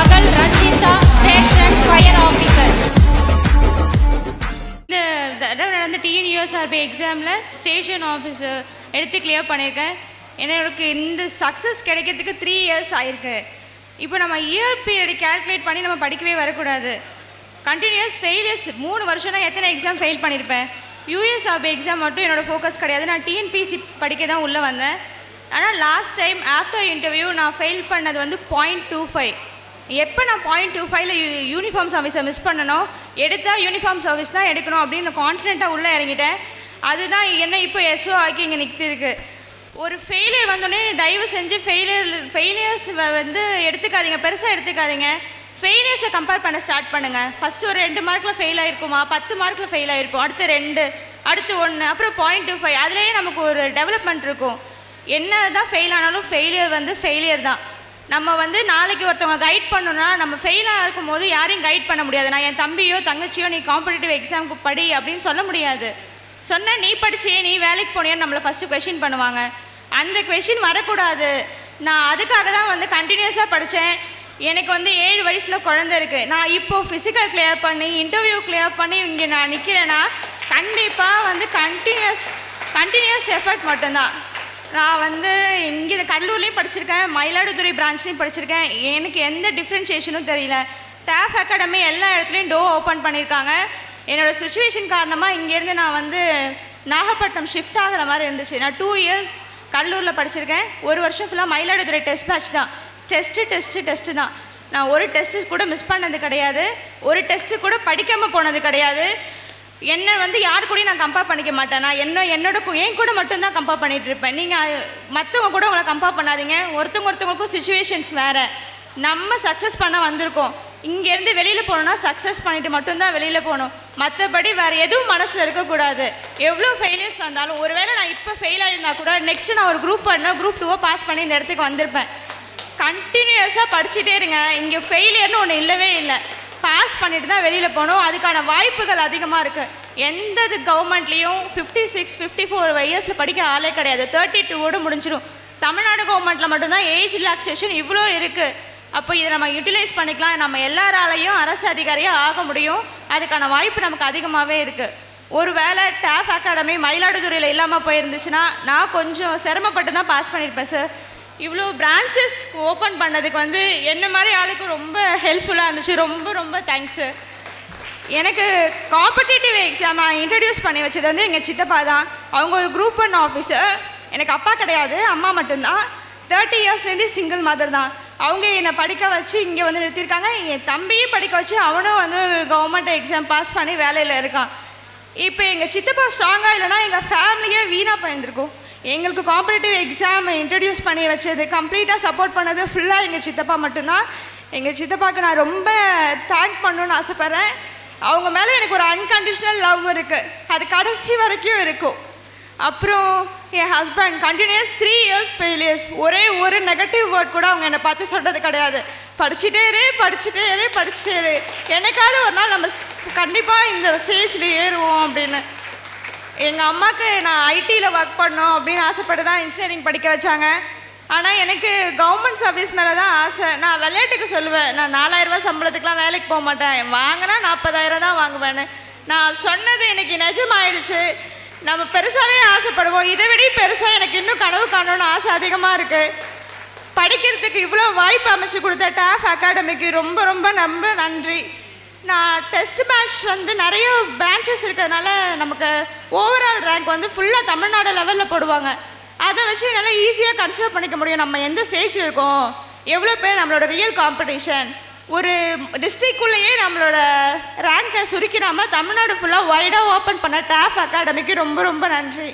மகள் Ranjitha, station fire officer. இந்த நடந்த டிஎன்யூஎஸ்ஆர்பி எக்ஸாமில் ஸ்டேஷன் ஆஃபீஸர் எடுத்து கிளியர் பண்ணியிருக்கேன். எனக்கு இந்த சக்ஸஸ் கிடைக்கிறதுக்கு 3 இயர்ஸ் ஆயிருக்கு. இப்போ நம்ம இயர் பீரியட் கேல்குலேட் பண்ணி நம்ம படிக்கவே வரக்கூடாது. கண்டினியூஸ் ஃபெயிலியர்ஸ் 3 வருஷம்னா எத்தனை எக்ஸாம் ஃபெயில் பண்ணியிருப்பேன். யூஎஸ்ஆர்பி எக்ஸாம் மட்டும் என்னோடய ஃபோக்கஸ் கிடையாது. நான் டிஎன்பிசி படிக்க தான் உள்ளே வந்தேன். ஆனால் லாஸ்ட் டைம் ஆஃப்டர் இன்டர்வியூ நான் ஃபெயில் பண்ணது வந்து 0.25. எப்போ நான் 0.25ல் யூனிஃபார்ம் சர்வீஸை மிஸ் பண்ணணும், எடுத்தால் யூனிஃபார்ம் சர்வீஸ் தான் எடுக்கணும் அப்படின்னு கான்ஃபிடென்ட்டாக உள்ளே இறங்கிட்டேன். அதுதான் என்ன இப்போ எஸ்ஓ ஆக்கி இங்கே நிற்கிருக்கு. ஒரு ஃபெயிலியர் வந்தோடனே தயவு செஞ்சு ஃபெயிலியர்ஸ் வந்து எடுத்துக்காதீங்க, பெருசாக எடுத்துக்காதீங்க. ஃபெயிலியர்ஸை கம்பேர் பண்ண ஸ்டார்ட் பண்ணுங்கள். ஃபஸ்ட்டு ஒரு 2 மார்க்கில் ஃபெயில் ஆகிருக்குமா, 10 மார்க்கில் ஃபெயில் ஆகிருக்கும், அடுத்து 2, அடுத்து 1, அப்புறம் 0.25. அதுலேயே நமக்கு ஒரு டெவலப்மெண்ட் இருக்கும். என்ன தான் ஃபெயில் ஆனாலும் ஃபெயிலியர் வந்து ஃபெயிலியர் தான். நம்ம வந்து நாளைக்கு ஒருத்தவங்க கைட் பண்ணணும்னா நம்ம ஃபெயிலாக இருக்கும்போது யாரையும் கைட் பண்ண முடியாது. நான் என் தம்பியோ தங்கச்சியோ நீ காம்படிட்டிவ் எக்ஸாமுக்கு படி அப்படின்னு சொல்ல முடியாது. சொன்னால் நீ படிச்சியே நீ வேலைக்கு போனியான்னு நம்மளை ஃபஸ்ட்டு கொஷின் பண்ணுவாங்க. அந்த கொஷின் வரக்கூடாது. நான் அதுக்காக தான் வந்து கண்டினியூஸாக படித்தேன். எனக்கு வந்து 7 வயசில் குழந்தை இருக்குது. நான் இப்போது ஃபிசிக்கல் கிளியர் பண்ணி இன்டர்வியூ கிளியர் பண்ணி இங்கே நான் நிற்கிறேன்னா கண்டிப்பாக வந்து கண்டினியூஸ் எஃபர்ட் மட்டும்தான். நான் வந்து இங்கே கடலூர்லேயும் படிச்சிருக்கேன், மயிலாடுதுறை பிரான்ச்லேயும் படிச்சிருக்கேன். எனக்கு எந்த டிஃப்ரென்ஷியேஷனும் தெரியல. டாஃப் அகாடமி எல்லா இடத்துலையும் டோர் ஓப்பன் பண்ணியிருக்காங்க. என்னோடய சுச்சுவேஷன் காரணமாக இங்கேருந்து நான் வந்து நாகப்பட்டினம் ஷிஃப்ட் ஆகிற மாதிரி இருந்துச்சு. நான் 2 இயர்ஸ் கடலூரில் படிச்சிருக்கேன். 1 வருஷம் ஃபுல்லாக மயிலாடுதுறை டெஸ்ட் பேட்ச் தான். டெஸ்ட்டு தான். நான் ஒரு டெஸ்ட்டு கூட மிஸ் பண்ணது கிடையாது. ஒரு டெஸ்ட்டு கூட படிக்காமல் போனது கிடையாது. என்னை வந்து யார் கூடயும் நான் கம்பேர் பண்ணிக்க மாட்டேன். நான் என் கூட மட்டும்தான் கம்பேர் பண்ணிகிட்டு இருப்பேன். நீங்கள் மற்றவங்க கூட உங்களை கம்பேர் பண்ணாதீங்க. ஒருத்தவங்களுக்கும் சுச்சுவேஷன்ஸ் வேறு. நம்ம சக்ஸஸ் பண்ண வந்திருக்கோம். இங்கேருந்து வெளியில் போகணுன்னா சக்ஸஸ் பண்ணிவிட்டு மட்டும்தான் வெளியில் போகணும். மற்றபடி வேறு எதுவும் மனசில் இருக்கக்கூடாது. எவ்வளோ ஃபெயிலியர்ஸ் வந்தாலும், ஒருவேளை நான் இப்போ ஃபெயில் ஆகியிருந்தா கூட நெக்ஸ்ட்டு நான் ஒரு குரூப் பண்ணேன், குரூப் 2 பாஸ் பண்ணி இந்த இடத்துக்கு வந்திருப்பேன். கண்டினியூஸாக படிச்சுட்டே இருங்க. இங்கே ஃபெயிலியர்னு ஒன்று இல்லவே இல்லை. பாஸ் பண்ணிட்டு தான் வெளியில் போகணும். அதுக்கான வாய்ப்புகள் அதிகமாக இருக்குது. எந்த கவர்மெண்ட்லேயும் 56, 54 வயசில் படிக்க ஆளே கிடையாது. 32ஓடு முடிஞ்சிடும். தமிழ்நாடு கவர்மெண்ட்டில் மட்டும்தான் ஏஜ் ரிலாக்ஸேஷன் இவ்வளோ இருக்குது. அப்போ இதை நம்ம யூட்டிலைஸ் பண்ணிக்கலாம். நம்ம எல்லாராலையும் அரசு அதிகாரியாக ஆக முடியும். அதுக்கான வாய்ப்பு நமக்கு அதிகமாகவே இருக்குது. ஒரு வேளை டாஃப் அகாடமி மயிலாடுதுறையில் இல்லாமல் போயிருந்துச்சுன்னா நான் கொஞ்சம் சிரமப்பட்டு தான் பாஸ் பண்ணியிருப்பேன் சார். இவ்வளோ பிரான்ச்சஸ் ஓப்பன் பண்ணதுக்கு வந்து என்ன மாதிரி ஆளுக்கு ரொம்ப ஹெல்ப்ஃபுல்லாக இருந்துச்சு. ரொம்ப தேங்க்ஸு. எனக்கு காம்படிட்டிவ் எக்ஸாமை இன்ட்ரடியூஸ் பண்ணி வச்சது வந்து எங்கள் சித்தப்பா தான். அவங்க ஒரு குரூப் 1 ஆஃபீஸர். எனக்கு அப்பா கிடையாது, அம்மா மட்டும்தான். 30 இயர்ஸ்லேருந்து சிங்கிள் மதர் தான். அவங்க என்னை படிக்க வச்சு இங்கே வந்து நிறுத்தியிருக்காங்க. என் தம்பியும் படிக்க வச்சு அவனும் வந்து கவர்மெண்ட் எக்ஸாம் பாஸ் பண்ணி வேலையில் இருக்கான். இப்போ எங்கள் சித்தப்பா ஸ்ட்ராங்காக இல்லைனா எங்கள் ஃபேமிலியே வீணாக போயிருந்துருக்கும். எங்களுக்கு காம்படிட்டிவ் எக்ஸாமை இன்ட்ரடியூஸ் பண்ணி வச்சது, கம்ப்ளீட்டாக சப்போர்ட் பண்ணது ஃபுல்லாக எங்கள் சித்தப்பா மட்டும்தான். எங்கள் சித்தப்பாவுக்கு நான் ரொம்ப தேங்க் பண்ணணுன்னு ஆசைப்பட்றேன். அவங்க மேலே எனக்கு ஒரு அன்கண்டிஷ்னல் லவ் இருக்குது. அது கடைசி வரைக்கும் இருக்கும். அப்புறம் என் ஹஸ்பண்ட் கண்டினியூஸ் 3 இயர்ஸ் ஃபெயிலியர்ஸ். ஒரே ஒரு நெகட்டிவ் வேர்ட் கூட அவங்க என்னை பார்த்து சொல்கிறது கிடையாது. படிச்சுட்டே இரு. எனக்காவது ஒரு நாள் நம்ம கண்டிப்பாக இந்த ஸ்டேஜில் ஏறுவோம் அப்படின்னு. எங்கள் அம்மாவுக்கு நான் ஐடியில் ஒர்க் பண்ணோம் அப்படின்னு ஆசைப்பட்டு தான் இன்ஜினியரிங் படிக்க வச்சாங்க. ஆனால் எனக்கு கவர்மெண்ட் சர்வீஸ் மேலே தான் ஆசை. நான் விளையாட்டுக்கு சொல்லுவேன், நான் 4000 ரூபா சம்பளத்துக்குலாம் வேலைக்கு போக மாட்டேன், வாங்கினா 40,000 தான் வாங்குவேன்னு. நான் சொன்னது எனக்கு நிஜமாயிடுச்சு. நம்ம பெருசாகவே ஆசைப்படுவோம். இதை விட பெருசாக எனக்கு இன்னும் கனவு காணணும்னு ஆசை அதிகமாக இருக்குது. படிக்கிறதுக்கு இவ்வளோ வாய்ப்பு அமைச்சு கொடுத்த டாஃப் அகாடமிக்கு ரொம்ப நன்றி. நான் டெஸ்ட் பேட்ச் வந்து நிறைய பிரான்ச்சஸ் இருக்கிறதுனால நமக்கு ஓவரால் ரேங்க் வந்து ஃபுல்லாக தமிழ்நாடு லெவலில் போடுவாங்க. அதை வச்சு நல்லா ஈஸியாக கன்சிடர் பண்ணிக்க முடியும் நம்ம எந்த ஸ்டேஜில் இருக்கோம், எவ்வளோ பேர் நம்மளோட ரியல் காம்படிஷன். ஒரு டிஸ்ட்ரிக்குள்ளேயே நம்மளோட ரேங்கை சுருக்கிடாமல் தமிழ்நாடு ஃபுல்லாக வைடாக ஓப்பன் பண்ண டாஃப் அகாடமிக்கு ரொம்ப நன்றி.